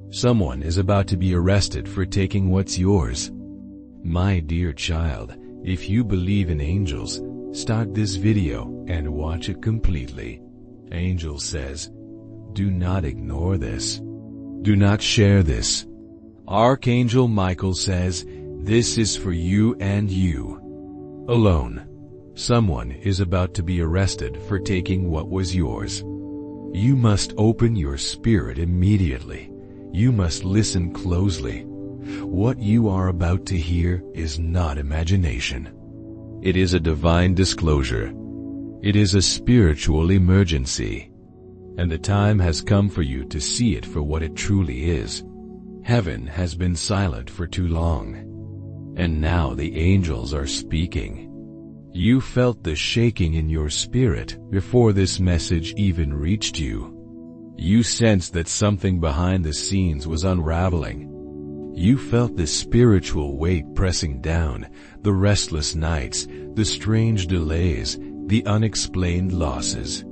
Someone is about to be arrested for taking what's yours. My dear child, if you believe in angels, start this video and watch it completely. Angel says, do not ignore this. Do not share this. Archangel Michael says, this is for you and you alone. Someone is about to be arrested for taking what was yours. You must open your spirit immediately. You must listen closely. What you are about to hear is not imagination. It is a divine disclosure. It is a spiritual emergency. And the time has come for you to see it for what it truly is. Heaven has been silent for too long. And now the angels are speaking. You felt the shaking in your spirit before this message even reached you. You sensed that something behind the scenes was unraveling. You felt the spiritual weight pressing down, the restless nights, the strange delays, the unexplained losses.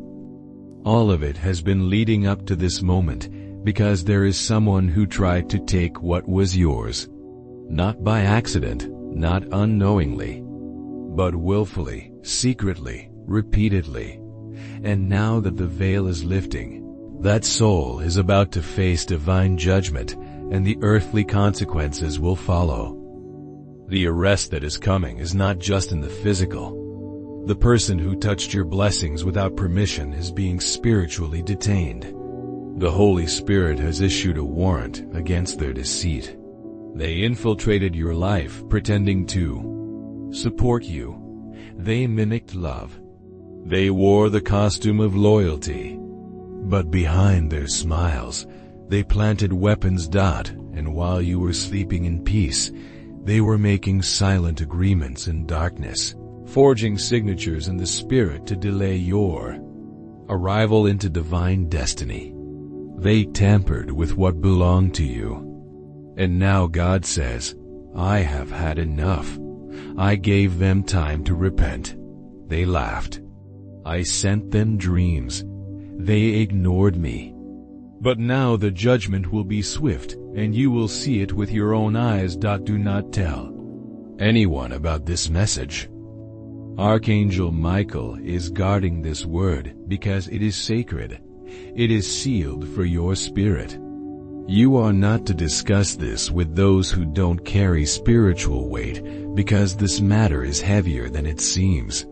All of it has been leading up to this moment because there is someone who tried to take what was yours. Not by accident, not unknowingly, but willfully, secretly, repeatedly. And now that the veil is lifting, that soul is about to face divine judgment, and the earthly consequences will follow. The arrest that is coming is not just in the physical. The person who touched your blessings without permission is being spiritually detained. The Holy Spirit has issued a warrant against their deceit. They infiltrated your life pretending to support you. They mimicked love. They wore the costume of loyalty. But behind their smiles, they planted weapons. And while you were sleeping in peace, they were making silent agreements in darkness, forging signatures in the spirit to delay your arrival into divine destiny. They tampered with what belonged to you. And now God says, I have had enough. I gave them time to repent. They laughed. I sent them dreams. They ignored me. But now the judgment will be swift, and you will see it with your own eyes. Do not tell anyone about this message. Archangel Michael is guarding this word because it is sacred. It is sealed for your spirit. You are not to discuss this with those who don't carry spiritual weight, because this matter is heavier than it seems.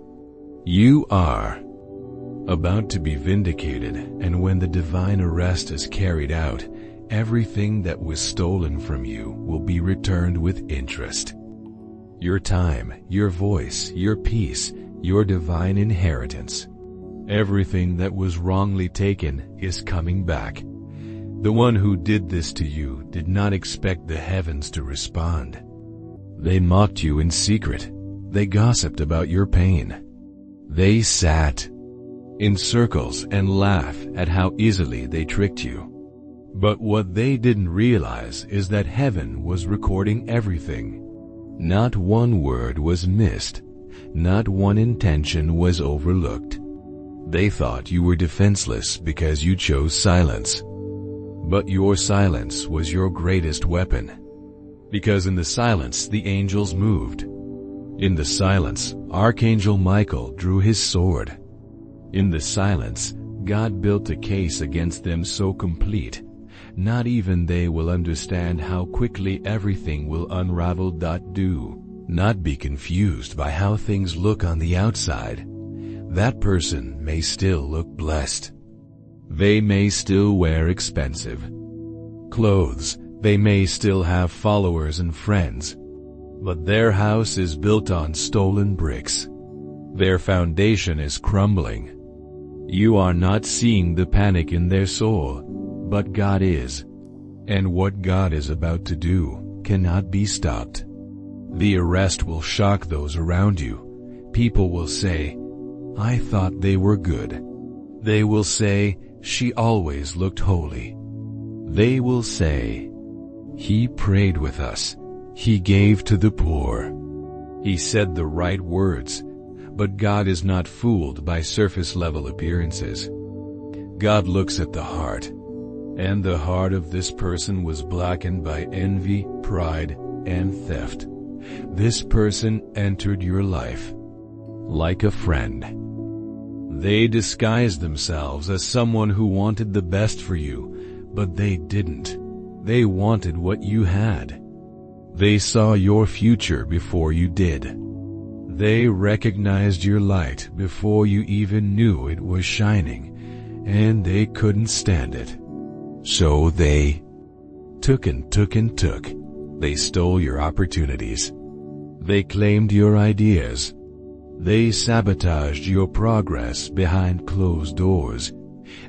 You are about to be vindicated, and when the divine arrest is carried out, everything that was stolen from you will be returned with interest. Your time, your voice, your peace, your divine inheritance. Everything that was wrongly taken is coming back. The one who did this to you did not expect the heavens to respond. They mocked you in secret. They gossiped about your pain. They sat in circles and laughed at how easily they tricked you. But what they didn't realize is that heaven was recording everything. Not one word was missed. Not one intention was overlooked. They thought you were defenseless because you chose silence. But your silence was your greatest weapon. Because in the silence the angels moved. In the silence, Archangel Michael drew his sword. In the silence, God built a case against them so complete, not even they will understand how quickly everything will unravel. Do not be confused by how things look on the outside. That person may still look blessed. They may still wear expensive clothes. They may still have followers and friends. But their house is built on stolen bricks. Their foundation is crumbling. You are not seeing the panic in their soul, but God is. And what God is about to do cannot be stopped. The arrest will shock those around you. People will say, I thought they were good. They will say, she always looked holy. They will say, he prayed with us. He gave to the poor. He said the right words. But God is not fooled by surface-level appearances. God looks at the heart. And the heart of this person was blackened by envy, pride, and theft. This person entered your life like a friend. They disguised themselves as someone who wanted the best for you, but they didn't. They wanted what you had. They saw your future before you did. They recognized your light before you even knew it was shining, and they couldn't stand it. So they took and took and took. They stole your opportunities. They claimed your ideas. They sabotaged your progress behind closed doors.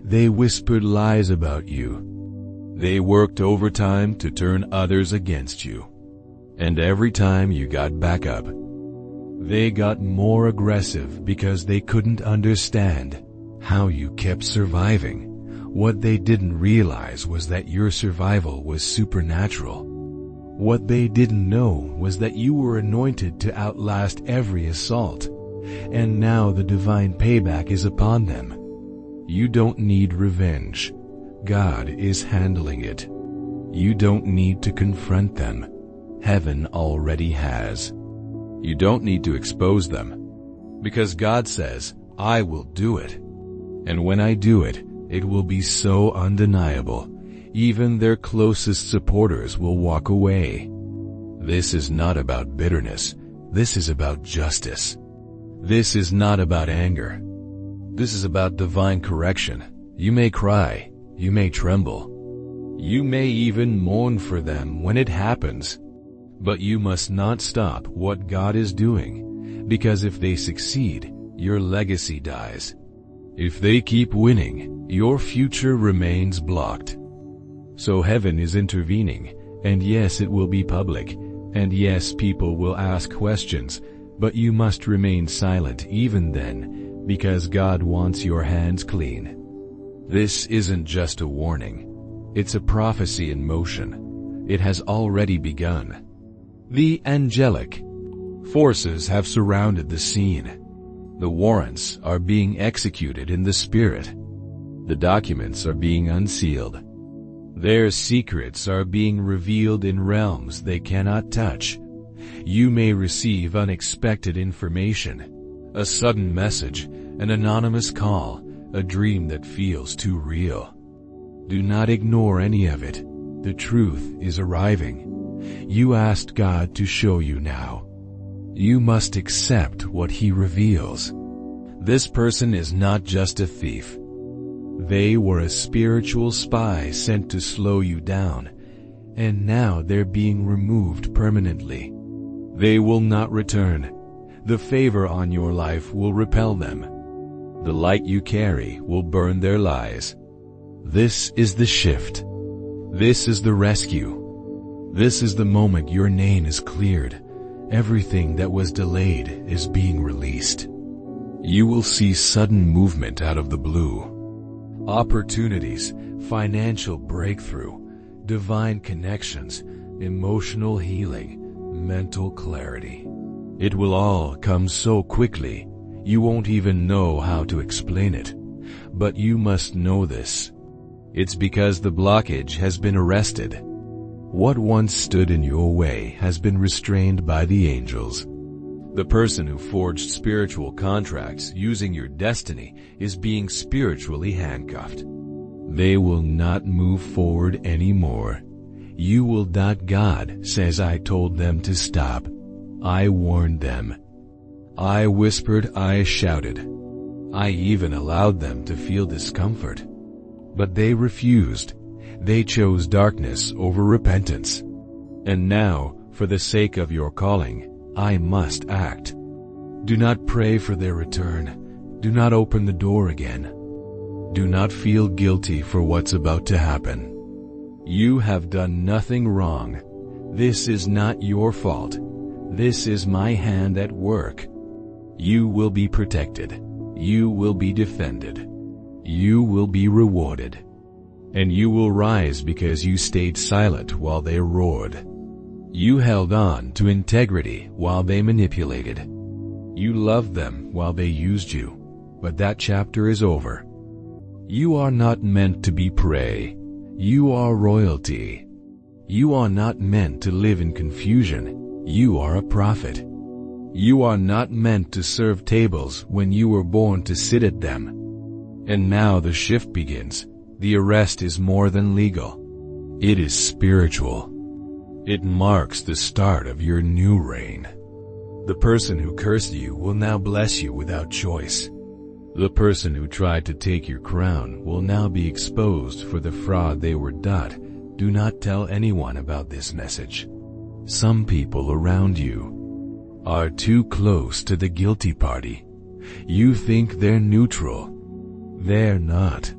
They whispered lies about you. They worked overtime to turn others against you. And every time you got back up, they got more aggressive because they couldn't understand how you kept surviving. What they didn't realize was that your survival was supernatural. What they didn't know was that you were anointed to outlast every assault. And now the divine payback is upon them. You don't need revenge. God is handling it. You don't need to confront them. Heaven already has. You don't need to expose them, because God says, I will do it. And when I do it, it will be so undeniable, even their closest supporters will walk away. This is not about bitterness. This is about justice. This is not about anger. This is about divine correction. You may cry. You may tremble. You may even mourn for them when it happens. But you must not stop what God is doing, because if they succeed, your legacy dies. If they keep winning, your future remains blocked. So heaven is intervening, and yes, it will be public, and yes, people will ask questions, but you must remain silent even then, because God wants your hands clean. This isn't just a warning. It's a prophecy in motion. It has already begun. The angelic forces have surrounded the scene. The warrants are being executed in the spirit. The documents are being unsealed. Their secrets are being revealed in realms they cannot touch. You may receive unexpected information, a sudden message, an anonymous call, a dream that feels too real. Do not ignore any of it. The truth is arriving. You asked God to show you now. You must accept what He reveals. This person is not just a thief. They were a spiritual spy sent to slow you down, and now they're being removed permanently. They will not return. The favor on your life will repel them. The light you carry will burn their lies. This is the shift. This is the rescue. This is the moment your name is cleared. Everything that was delayed is being released. You will see sudden movement out of the blue. Opportunities, financial breakthrough, divine connections, emotional healing, mental clarity. It will all come so quickly, you won't even know how to explain it. But you must know this. It's because the blockage has been arrested. What once stood in your way has been restrained by the angels. The person who forged spiritual contracts using your destiny is being spiritually handcuffed. They will not move forward anymore. You will not. God says, I told them to stop. I warned them. I whispered, I shouted. I even allowed them to feel discomfort. But they refused. They chose darkness over repentance. And now, for the sake of your calling, I must act. Do not pray for their return. Do not open the door again. Do not feel guilty for what's about to happen. You have done nothing wrong. This is not your fault. This is my hand at work. You will be protected. You will be defended. You will be rewarded. And you will rise because you stayed silent while they roared. You held on to integrity while they manipulated. You loved them while they used you, but that chapter is over. You are not meant to be prey. You are royalty. You are not meant to live in confusion. You are a prophet. You are not meant to serve tables when you were born to sit at them. And now the shift begins. The arrest is more than legal. It is spiritual. It marks the start of your new reign. The person who cursed you will now bless you without choice. The person who tried to take your crown will now be exposed for the fraud they were. Do not tell anyone about this message. Some people around you are too close to the guilty party. You think they're neutral. They're not.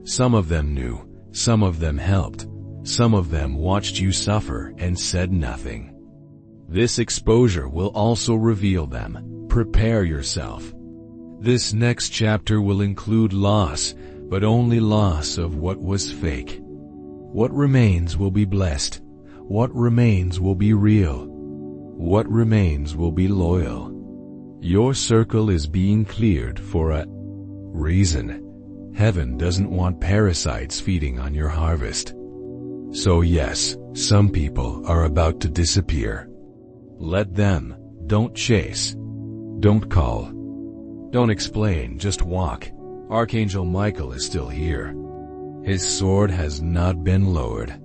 Some of them knew, some of them helped, some of them watched you suffer and said nothing. This exposure will also reveal them. Prepare yourself. This next chapter will include loss, but only loss of what was fake. What remains will be blessed. What remains will be real. What remains will be loyal. Your circle is being cleared for a reason. Heaven doesn't want parasites feeding on your harvest. So yes, some people are about to disappear. Let them. Don't chase. Don't call. Don't explain, just walk. Archangel Michael is still here. His sword has not been lowered.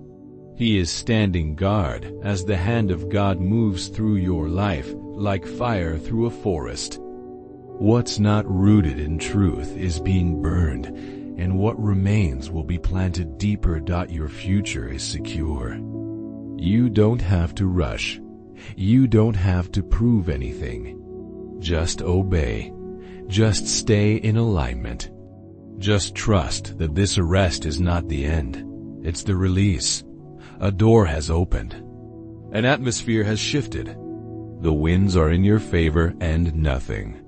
He is standing guard as the hand of God moves through your life like fire through a forest. What's not rooted in truth is being burned, and what remains will be planted deeper. Your future is secure. You don't have to rush. You don't have to prove anything. Just obey. Just stay in alignment. Just trust that this arrest is not the end. It's the release. A door has opened. An atmosphere has shifted. The winds are in your favor and nothing.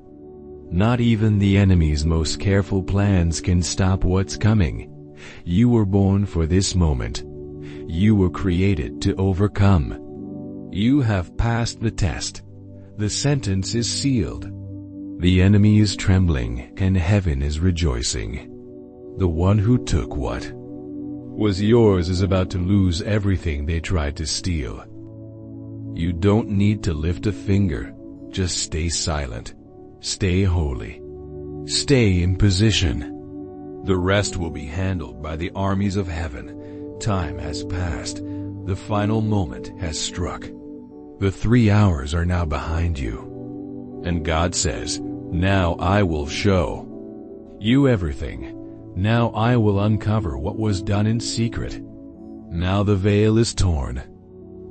Not even the enemy's most careful plans can stop what's coming. You were born for this moment. You were created to overcome. You have passed the test. The sentence is sealed. The enemy is trembling and heaven is rejoicing. The one who took what was yours is about to lose everything they tried to steal. You don't need to lift a finger. Just stay silent. Stay holy. Stay in position. The rest will be handled by the armies of heaven. Time has passed. The final moment has struck. The 3 hours are now behind you. And God says, now I will show you everything. Now I will uncover what was done in secret. Now the veil is torn.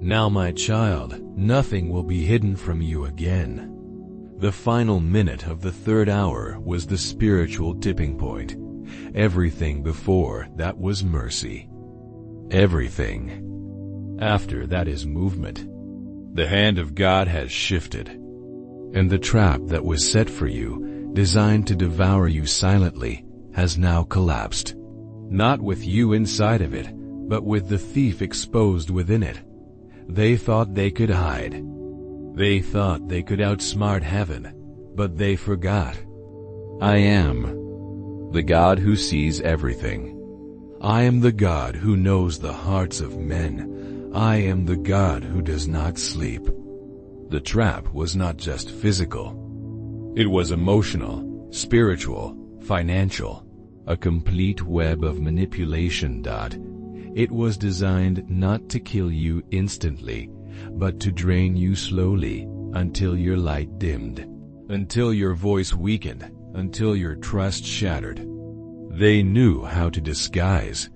Now, my child, nothing will be hidden from you again. The final minute of the 3rd hour was the spiritual tipping point. Everything before that was mercy. Everything after that is movement. The hand of God has shifted. And the trap that was set for you, designed to devour you silently, has now collapsed. Not with you inside of it, but with the thief exposed within it. They thought they could hide. They thought they could outsmart heaven, but they forgot. I am the God who sees everything. I am the God who knows the hearts of men. I am the God who does not sleep. The trap was not just physical. It was emotional, spiritual, financial, a complete web of manipulation. It was designed not to kill you instantly, but to drain you slowly until your light dimmed, until your voice weakened, until your trust shattered. They knew how to disguise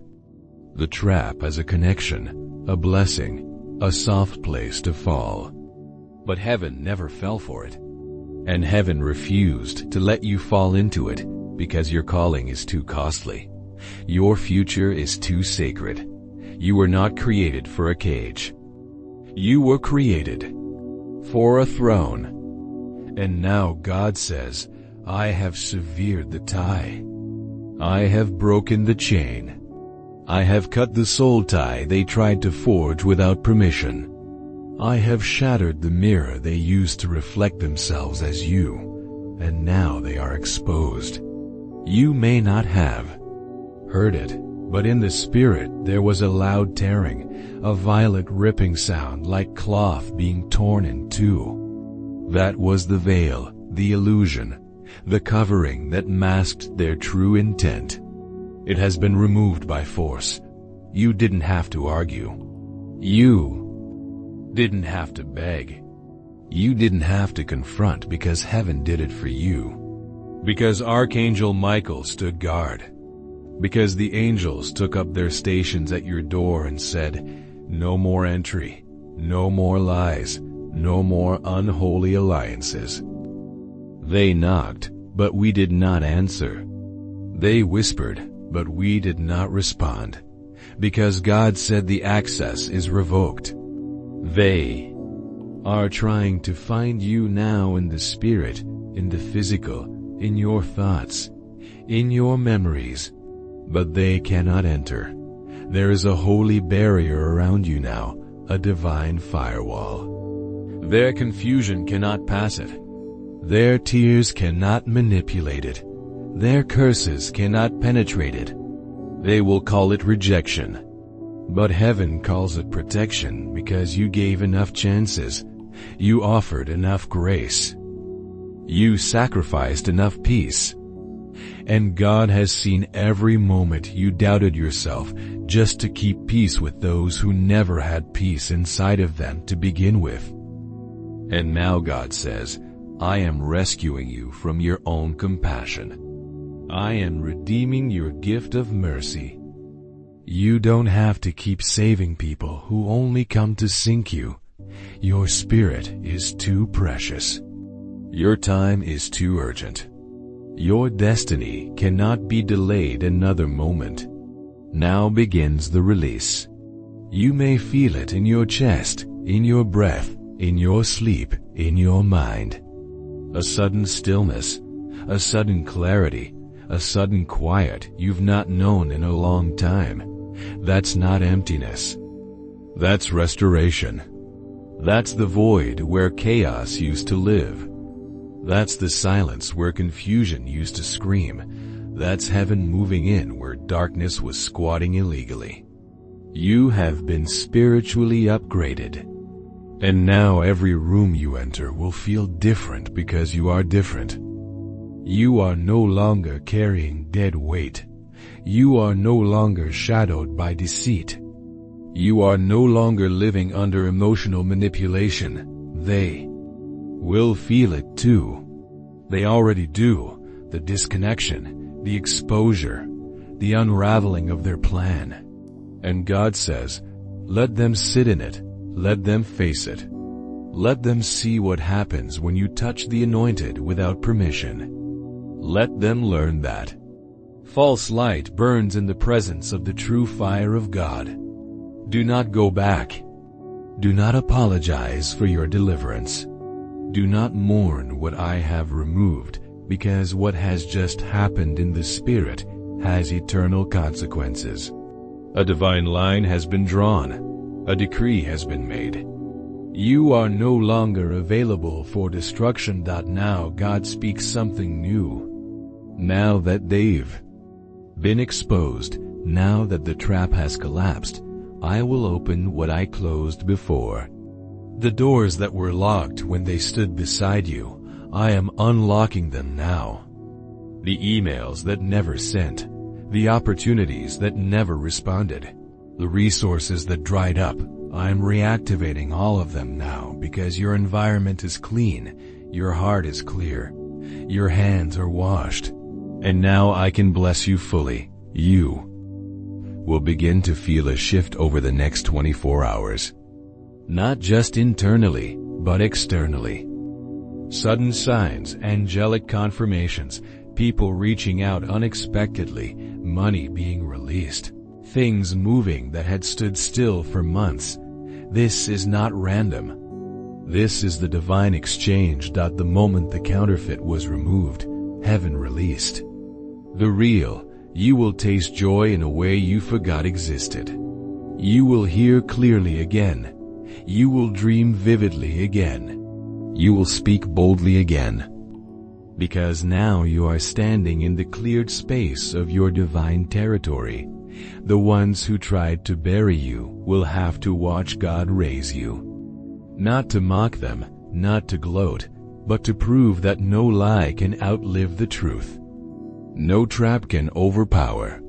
the trap as a connection, a blessing, a soft place to fall. But heaven never fell for it. And heaven refused to let you fall into it because your calling is too costly. Your future is too sacred. You were not created for a cage. You were created for a throne. And now God says, I have severed the tie. I have broken the chain. I have cut the soul tie they tried to forge without permission. I have shattered the mirror they used to reflect themselves as you, and now they are exposed. You may not have heard it, But in the spirit there was a loud tearing, a violent ripping sound like cloth being torn in two. That was the veil, the illusion, the covering that masked their true intent. It has been removed by force. You didn't have to argue. You didn't have to beg. You didn't have to confront, because heaven did it for you. Because Archangel Michael stood guard. Because the angels took up their stations at your door and said, "No more entry, no more lies, no more unholy alliances." They knocked, but we did not answer. They whispered, but we did not respond, because God said the access is revoked. They are trying to find you now in the spirit, in the physical, in your thoughts, in your memories, but they cannot enter. There is a holy barrier around you now, a divine firewall. Their confusion cannot pass it. Their tears cannot manipulate it. Their curses cannot penetrate it. They will call it rejection. But heaven calls it protection, because you gave enough chances. You offered enough grace. You sacrificed enough peace. And God has seen every moment you doubted yourself just to keep peace with those who never had peace inside of them to begin with. And now God says, I am rescuing you from your own compassion. I am redeeming your gift of mercy. You don't have to keep saving people who only come to sink you. Your spirit is too precious. Your time is too urgent. Your destiny cannot be delayed another moment. Now begins the release. You may feel it in your chest, in your breath, in your sleep, in your mind. A sudden stillness, a sudden clarity, a sudden quiet you've not known in a long time. That's not emptiness. That's restoration. That's the void where chaos used to live. That's the silence where confusion used to scream. That's heaven moving in where darkness was squatting illegally. You have been spiritually upgraded. And now every room you enter will feel different because you are different. You are no longer carrying dead weight. You are no longer shadowed by deceit. You are no longer living under emotional manipulation. They will feel it too. They already do. The disconnection, the exposure, the unraveling of their plan. And God says, let them sit in it. Let them face it. Let them see what happens when you touch the anointed without permission. Let them learn that false light burns in the presence of the true fire of God. Do not go back. Do not apologize for your deliverance. Do not mourn what I have removed, because what has just happened in the spirit has eternal consequences. A divine line has been drawn. A decree has been made. You are no longer available for destruction. Now God speaks something new. Now that they've been exposed, now that the trap has collapsed, I will open what I closed before. The doors that were locked when they stood beside you, I am unlocking them now. The emails that never sent, the opportunities that never responded, the resources that dried up, I am reactivating all of them now, because your environment is clean, your heart is clear, your hands are washed. And now I can bless you fully. You will begin to feel a shift over the next 24 hours. Not just internally, but externally. Sudden signs, angelic confirmations, people reaching out unexpectedly, money being released, things moving that had stood still for months. This is not random. This is the divine exchange. The moment the counterfeit was removed, heaven released the real. You will taste joy in a way you forgot existed. You will hear clearly again. You will dream vividly again. You will speak boldly again. Because now you are standing in the cleared space of your divine territory. The ones who tried to bury you will have to watch God raise you. Not to mock them, not to gloat, but to prove that no lie can outlive the truth. No trap can overpower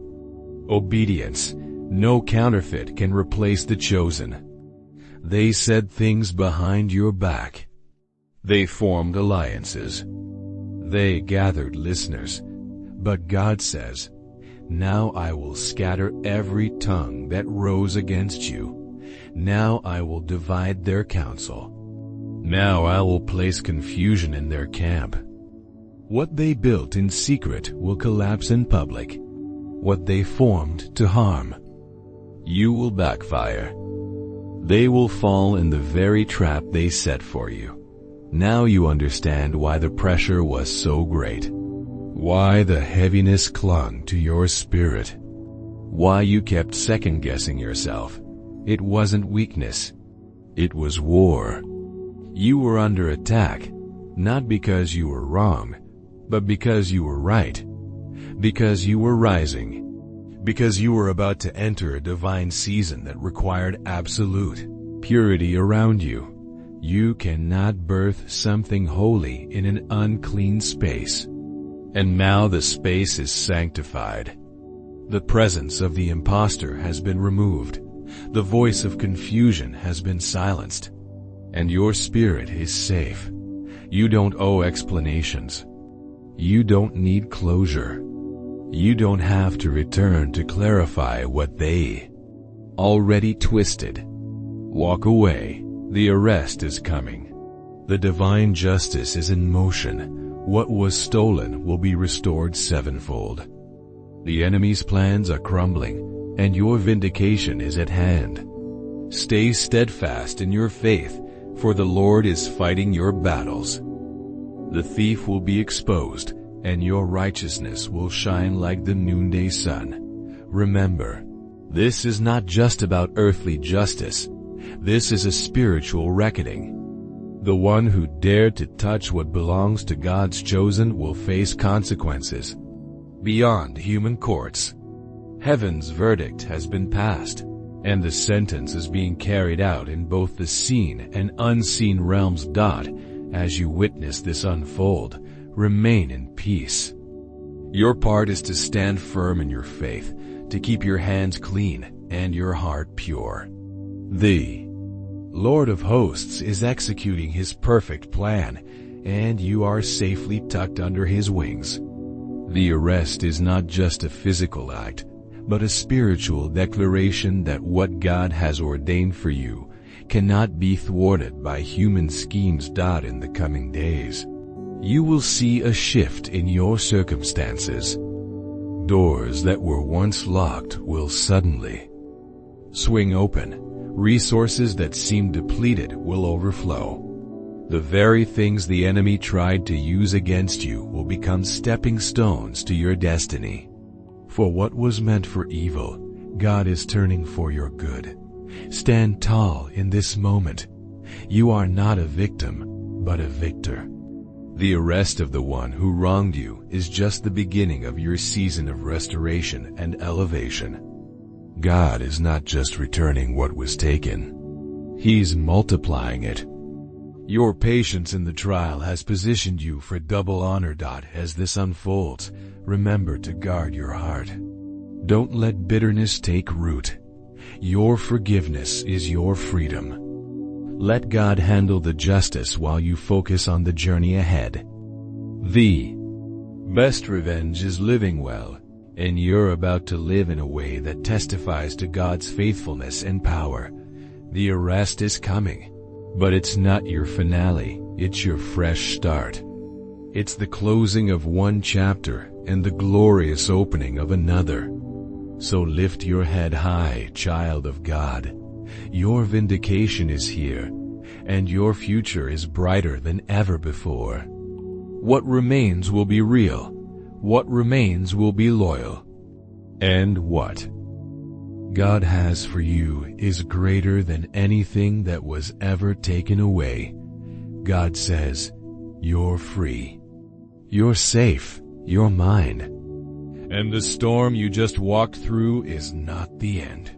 obedience. No counterfeit can replace the chosen. They said things behind your back. They formed alliances. They gathered listeners. But God says, "Now I will scatter every tongue that rose against you. Now I will divide their counsel. Now I will place confusion in their camp. What they built in secret will collapse in public. What they formed to harm you will backfire. They will fall in the very trap they set for you." Now you understand why the pressure was so great. Why the heaviness clung to your spirit. Why you kept second-guessing yourself. It wasn't weakness. It was war. You were under attack, not because you were wrong, but because you were right. Because you were rising. Because you were about to enter a divine season that required absolute purity around you. You cannot birth something holy in an unclean space. And now the space is sanctified. The presence of the impostor has been removed. The voice of confusion has been silenced. And your spirit is safe. You don't owe explanations. You don't need closure. You don't have to return to clarify what they already twisted. Walk away. The arrest is coming. The divine justice is in motion. What was stolen will be restored sevenfold. The enemy's plans are crumbling, and your vindication is at hand. Stay steadfast in your faith, for the Lord is fighting your battles. The thief will be exposed, and your righteousness will shine like the noonday sun. Remember, this is not just about earthly justice. This is a spiritual reckoning. The one who dared to touch what belongs to God's chosen will face consequences beyond human courts. Heaven's verdict has been passed, and the sentence is being carried out in both the seen and unseen realms. As you witness this unfold, remain in peace. Your part is to stand firm in your faith, to keep your hands clean and your heart pure. The Lord of hosts is executing his perfect plan, and you are safely tucked under his wings. The arrest is not just a physical act, but a spiritual declaration that what God has ordained for you cannot be thwarted by human schemes. In the coming days, you will see a shift in your circumstances. Doors that were once locked will suddenly swing open. Resources that seemed depleted will overflow. The very things the enemy tried to use against you will become stepping stones to your destiny. For what was meant for evil, God is turning for your good. Stand tall in this moment. You are not a victim, but a victor. The arrest of the one who wronged you is just the beginning of your season of restoration and elevation. God is not just returning what was taken. He's multiplying it. Your patience in the trial has positioned you for double honor. As this unfolds, remember to guard your heart. Don't let bitterness take root. Your forgiveness is your freedom. Let God handle the justice while you focus on the journey ahead. The best revenge is living well, and you're about to live in a way that testifies to God's faithfulness and power. The arrest is coming, but it's not your finale, it's your fresh start. It's the closing of one chapter and the glorious opening of another. So lift your head high, child of God. Your vindication is here, and your future is brighter than ever before. What remains will be real. What remains will be loyal. And what God has for you is greater than anything that was ever taken away. God says, you're free. You're safe. You're mine. And the storm you just walked through is not the end.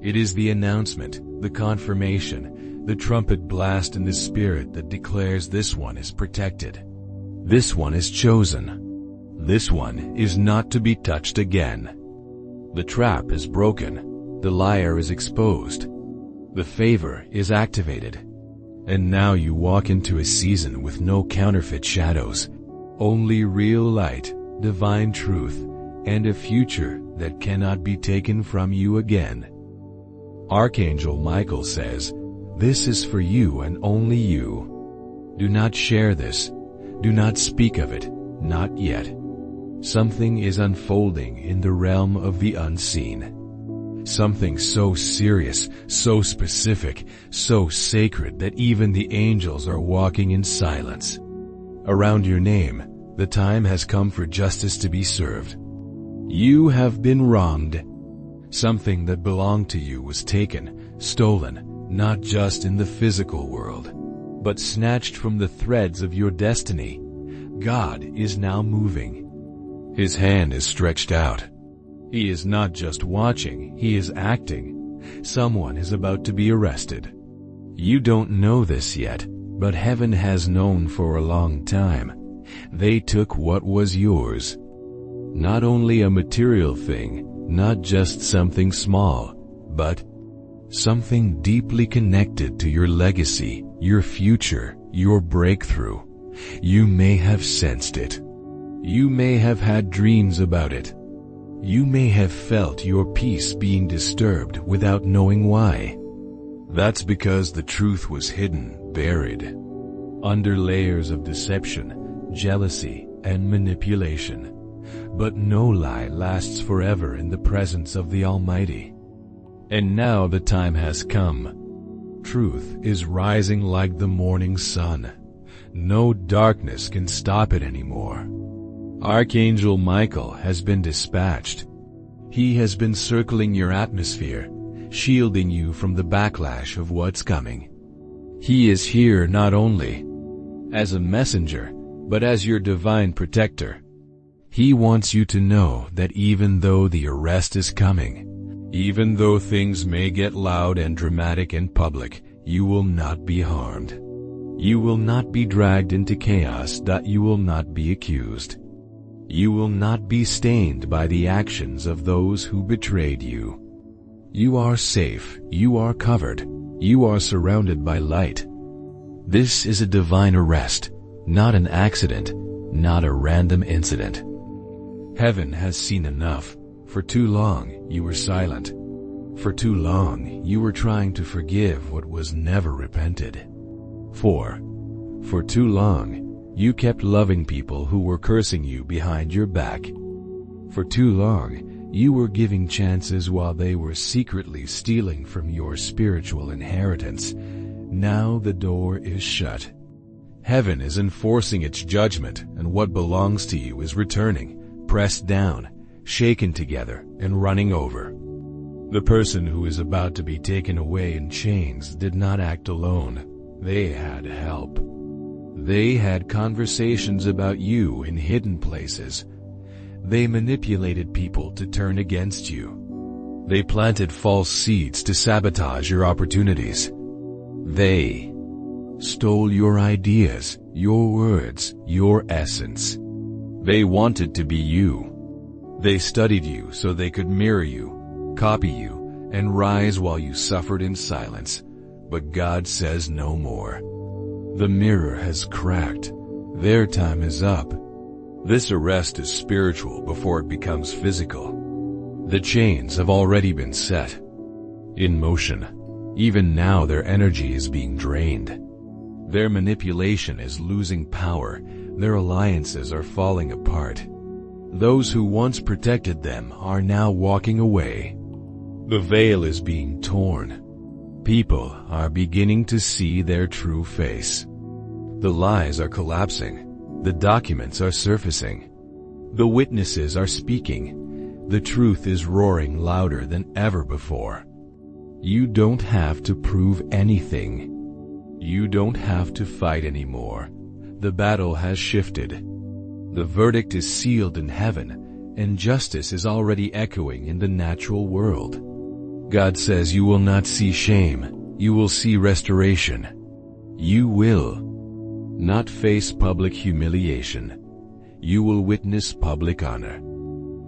It is the announcement, the confirmation, the trumpet blast in the spirit that declares this one is protected. This one is chosen. This one is not to be touched again. The trap is broken. The liar is exposed. The favor is activated. And now you walk into a season with no counterfeit shadows, only real light, divine truth, and a future that cannot be taken from you again. Archangel Michael says, "This is for you and only you. Do not share this. Do not speak of it, not yet. Something is unfolding in the realm of the unseen. Something so serious, so specific, so sacred that even the angels are walking in silence. Around your name, the time has come for justice to be served. You have been wronged. Something that belonged to you was taken, stolen, not just in the physical world, but snatched from the threads of your destiny. God is now moving. His hand is stretched out. He is not just watching, he is acting. Someone is about to be arrested. You don't know this yet, but heaven has known for a long time. They took what was yours. Not only a material thing, not just something small, but something deeply connected to your legacy, your future, your breakthrough. You may have sensed it. You may have had dreams about it. You may have felt your peace being disturbed without knowing why. That's because the truth was hidden, buried, under layers of deception, jealousy, and manipulation. But no lie lasts forever in the presence of the Almighty. And now the time has come. Truth is rising like the morning sun. No darkness can stop it anymore. Archangel Michael has been dispatched. He has been circling your atmosphere, shielding you from the backlash of what's coming. He is here not only as a messenger, but as your divine protector. He wants you to know that even though the arrest is coming, even though things may get loud and dramatic in public, you will not be harmed. You will not be dragged into chaos. You will not be accused. You will not be stained by the actions of those who betrayed you. You are safe. You are covered. You are surrounded by light. This is a divine arrest, not an accident, not a random incident. Heaven has seen enough. For too long, you were silent. For too long, you were trying to forgive what was never repented. For too long, you kept loving people who were cursing you behind your back. For too long, you were giving chances while they were secretly stealing from your spiritual inheritance. Now the door is shut. Heaven is enforcing its judgment, and what belongs to you is returning, pressed down, shaken together, and running over. The person who is about to be taken away in chains did not act alone. They had help. They had conversations about you in hidden places. They manipulated people to turn against you. They planted false seeds to sabotage your opportunities. They stole your ideas, your words, your essence. They wanted to be you. They studied you so they could mirror you, copy you, and rise while you suffered in silence. But God says no more. The mirror has cracked. Their time is up. This arrest is spiritual before it becomes physical. The chains have already been set in motion. Even now their energy is being drained. Their manipulation is losing power. Their alliances are falling apart. Those who once protected them are now walking away. The veil is being torn. People are beginning to see their true face. The lies are collapsing. The documents are surfacing. The witnesses are speaking. The truth is roaring louder than ever before. You don't have to prove anything. You don't have to fight anymore. The battle has shifted. The verdict is sealed in heaven, and justice is already echoing in the natural world. God says you will not see shame, you will see restoration. You will not face public humiliation. You will witness public honor.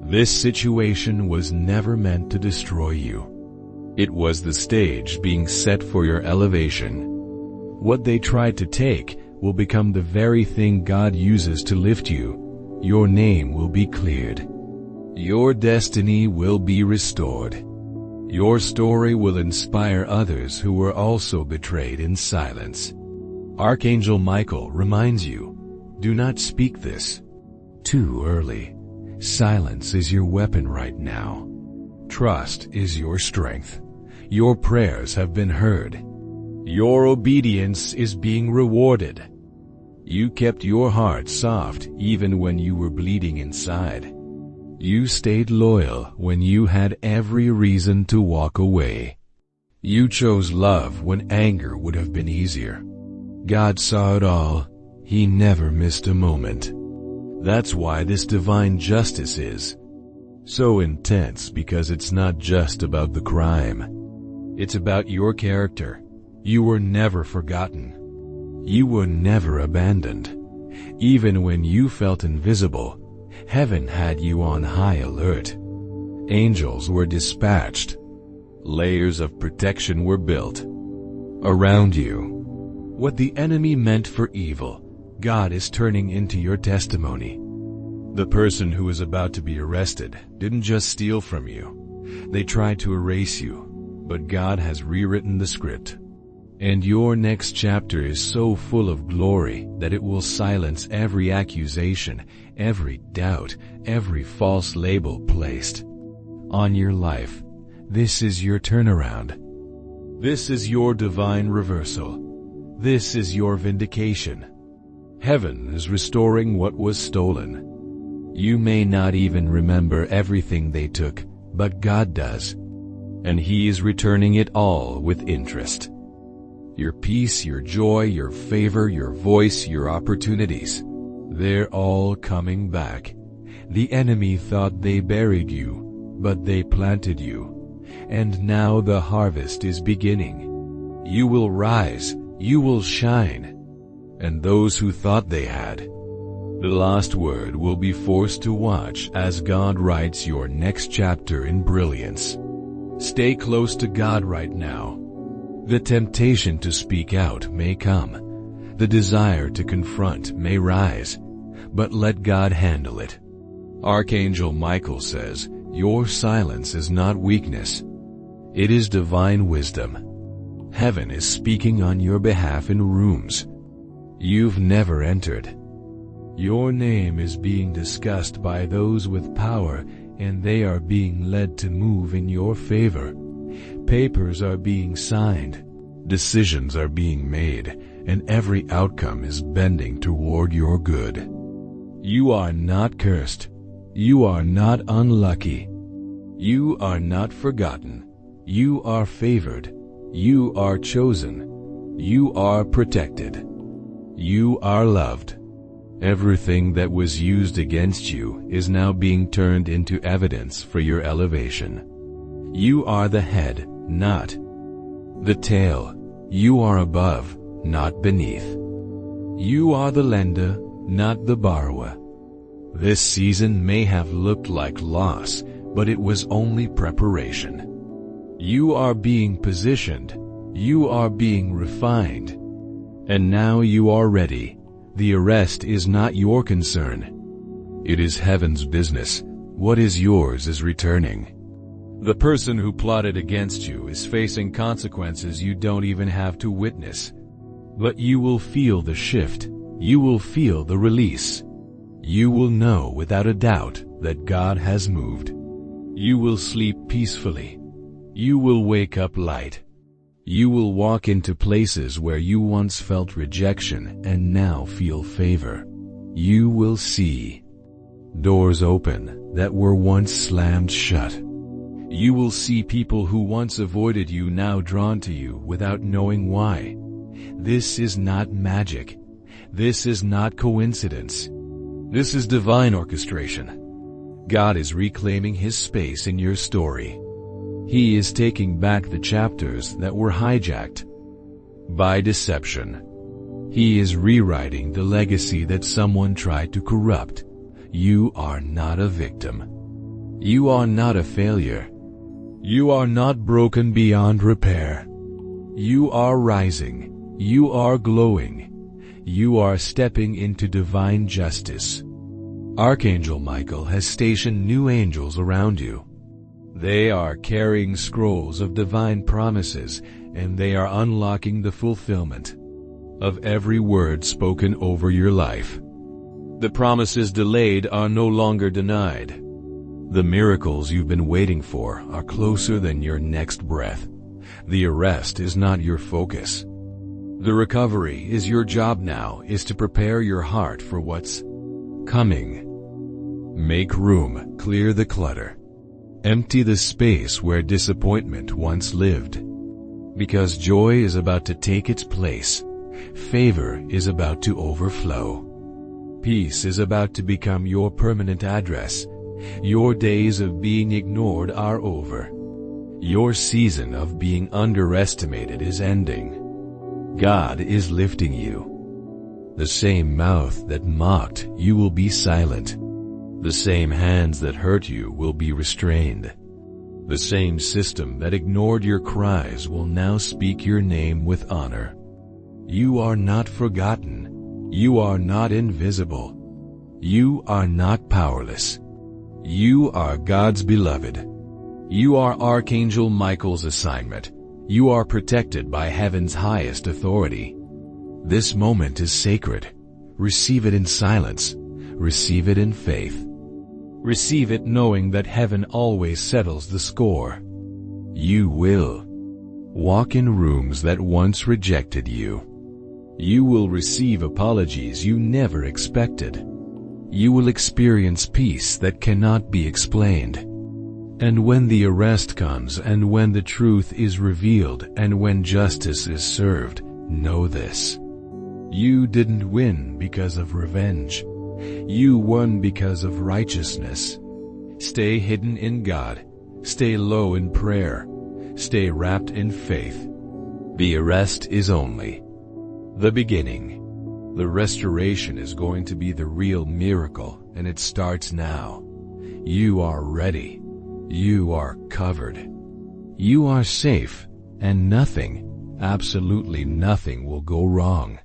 This situation was never meant to destroy you. It was the stage being set for your elevation. What they tried to take will become the very thing God uses to lift you. Your name will be cleared. Your destiny will be restored. Your story will inspire others who were also betrayed in silence. Archangel Michael reminds you, do not speak this too early. Silence is your weapon right now. Trust is your strength. Your prayers have been heard. Your obedience is being rewarded. You kept your heart soft even when you were bleeding inside. You stayed loyal when you had every reason to walk away. You chose love when anger would have been easier. God saw it all. He never missed a moment. That's why this divine justice is so intense, because it's not just about the crime. It's about your character. You were never forgotten. You were never abandoned. Even when you felt invisible, heaven had you on high alert. Angels were dispatched. Layers of protection were built around you. What the enemy meant for evil, God is turning into your testimony. The person who is about to be arrested didn't just steal from you. They tried to erase you, but God has rewritten the script. And your next chapter is so full of glory that it will silence every accusation, every doubt, every false label placed on your life. This is your turnaround. This is your divine reversal. This is your vindication. Heaven is restoring what was stolen. You may not even remember everything they took, but God does. And He is returning it all with interest. Your peace, your joy, your favor, your voice, your opportunities, they're all coming back. The enemy thought they buried you, but they planted you. And now the harvest is beginning. You will rise, you will shine. And those who thought they had the last word will be forced to watch as God writes your next chapter in brilliance. Stay close to God right now. The temptation to speak out may come. The desire to confront may rise. But let God handle it. Archangel Michael says, your silence is not weakness. It is divine wisdom. Heaven is speaking on your behalf in rooms you've never entered. Your name is being discussed by those with power, and they are being led to move in your favor. Papers are being signed, decisions are being made, and every outcome is bending toward your good. You are not cursed. You are not unlucky. You are not forgotten. You are favored. You are chosen. You are protected. You are loved. Everything that was used against you is now being turned into evidence for your elevation. You are the head, not the tail. You are above, not beneath. You are the lender, not the borrower. This season may have looked like loss, but it was only preparation. You are being positioned. You are being refined. And now you are ready. The arrest is not your concern. It is heaven's business. What is yours is returning. The person who plotted against you is facing consequences you don't even have to witness. But you will feel the shift. You will feel the release. You will know without a doubt that God has moved. You will sleep peacefully. You will wake up light. You will walk into places where you once felt rejection and now feel favor. You will see doors open that were once slammed shut. You will see people who once avoided you now drawn to you without knowing why. This is not magic. This is not coincidence. This is divine orchestration. God is reclaiming His space in your story. He is taking back the chapters that were hijacked by deception. He is rewriting the legacy that someone tried to corrupt. You are not a victim. You are not a failure. You are not broken beyond repair. You are rising. You are glowing. You are stepping into divine justice. Archangel Michael has stationed new angels around you. They are carrying scrolls of divine promises, and they are unlocking the fulfillment of every word spoken over your life. The promises delayed are no longer denied. The miracles you've been waiting for are closer than your next breath. The arrest is not your focus. The recovery is your job now, is to prepare your heart for what's coming. Make room, clear the clutter. Empty the space where disappointment once lived. Because joy is about to take its place. Favor is about to overflow. Peace is about to become your permanent address. Your days of being ignored are over. Your season of being underestimated is ending. God is lifting you. The same mouth that mocked you will be silent. The same hands that hurt you will be restrained. The same system that ignored your cries will now speak your name with honor. You are not forgotten. You are not invisible. You are not powerless. You are God's beloved. You are Archangel Michael's assignment. You are protected by heaven's highest authority. This moment is sacred. Receive it in silence. Receive it in faith. Receive it knowing that heaven always settles the score. You will walk in rooms that once rejected you. You will receive apologies you never expected. You will experience peace that cannot be explained. And when the arrest comes, and when the truth is revealed, and when justice is served, know this. You didn't win because of revenge. You won because of righteousness. Stay hidden in God. Stay low in prayer. Stay wrapped in faith. The arrest is only the beginning. The restoration is going to be the real miracle, and it starts now. You are ready. You are covered. You are safe, and nothing, absolutely nothing will go wrong.